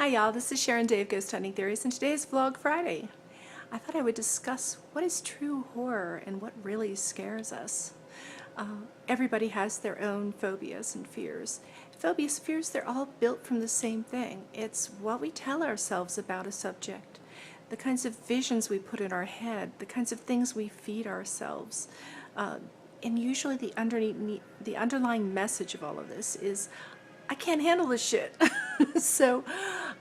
Hi y'all, this is Sharon Day of Ghost Hunting Theories, and today is Vlog Friday. I thought I would discuss what is true horror and what really scares us. Everybody has their own phobias and fears. Fears, they're all built from the same thing. It's what we tell ourselves about a subject, the kinds of visions we put in our head, the kinds of things we feed ourselves. And usually the underlying message of all of this is, I can't handle this shit. So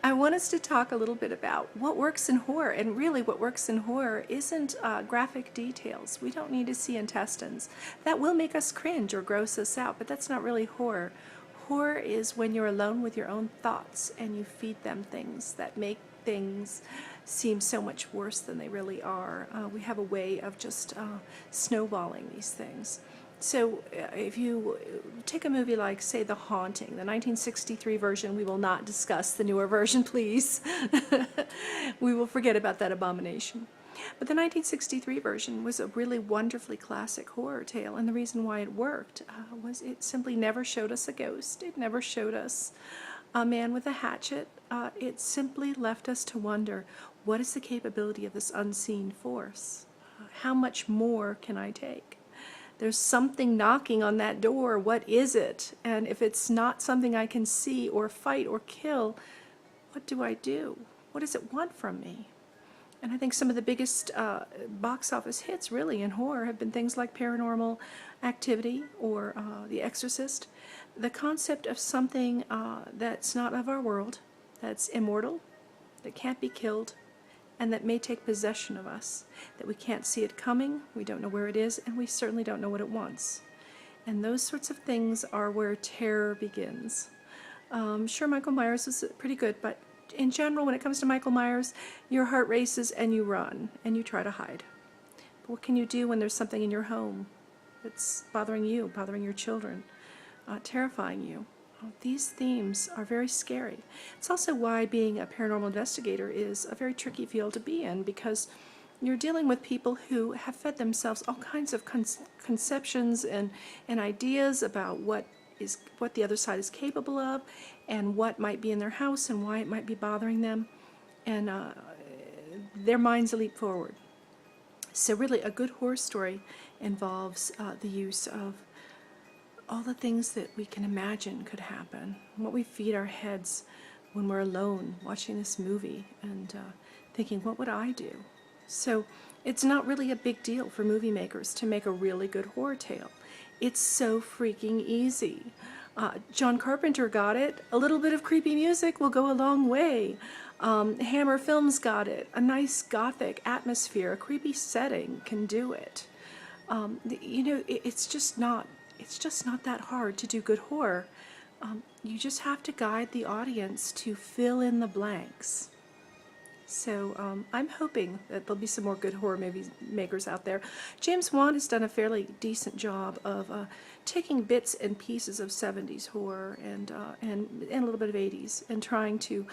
I want us to talk a little bit about what works in horror. And really what works in horror isn't graphic details. We don't need to see intestines. That will make us cringe or gross us out, but that's not really horror. Horror is when you're alone with your own thoughts and you feed them things that make things seem so much worse than they really are. We have a way of just snowballing these things. So if you take a movie like, say, The Haunting, the 1963 version, we will not discuss the newer version, please. We will forget about that abomination. But the 1963 version was a really wonderfully classic horror tale, and the reason why it worked was it simply never showed us a ghost. It never showed us a man with a hatchet. It simply left us to wonder, what is the capability of this unseen force? How much more can I take? There's something knocking on that door. What is it? And if it's not something I can see or fight or kill, what do I do? What does it want from me? And I think some of the biggest box office hits really in horror have been things like Paranormal Activity or The Exorcist. The concept of something that's not of our world, that's immortal, that can't be killed, and that may take possession of us, that we can't see it coming, we don't know where it is, and we certainly don't know what it wants. And those sorts of things are where terror begins. Sure, Michael Myers was pretty good, but in general, when it comes to Michael Myers, your heart races and you run, and you try to hide. But what can you do when there's something in your home that's bothering you, bothering your children, terrifying you? These themes are very scary. It's also why being a paranormal investigator is a very tricky field to be in, because you're dealing with people who have fed themselves all kinds of conceptions and ideas about what the other side is capable of and what might be in their house and why it might be bothering them, and their minds leap forward. So really a good horror story involves the use of all the things that we can imagine could happen, what we feed our heads when we're alone watching this movie and thinking, what would I do? So it's not really a big deal for movie makers to make a really good horror tale. It's so freaking easy. John Carpenter got it. A little bit of creepy music will go a long way. Hammer Films got it. A nice gothic atmosphere, a creepy setting can do it. It's just not that hard to do good horror. You just have to guide the audience to fill in the blanks. So I'm hoping that there'll be some more good horror movie makers out there. James Wan has done a fairly decent job of taking bits and pieces of 70s horror and a little bit of 80s and trying to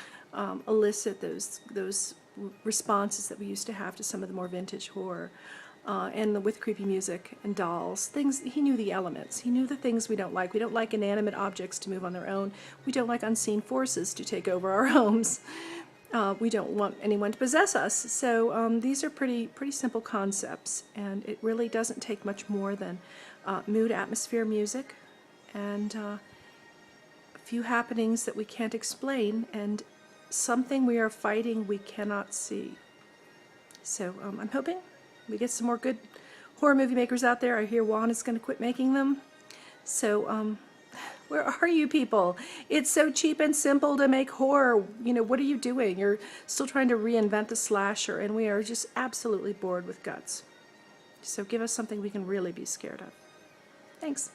elicit those responses that we used to have to some of the more vintage horror. And with creepy music and dolls, things, he knew the elements. He knew the things we don't like. We don't like inanimate objects to move on their own. We don't like unseen forces to take over our homes. We don't want anyone to possess us. So these are pretty simple concepts, and it really doesn't take much more than mood, atmosphere, music, and a few happenings that we can't explain, and something we are fighting we cannot see. So I'm hoping we get some more good horror movie makers out there. I hear Juan is going to quit making them. So, where are you people? It's so cheap and simple to make horror. You know, what are you doing? You're still trying to reinvent the slasher, and we are just absolutely bored with guts. So give us something we can really be scared of. Thanks.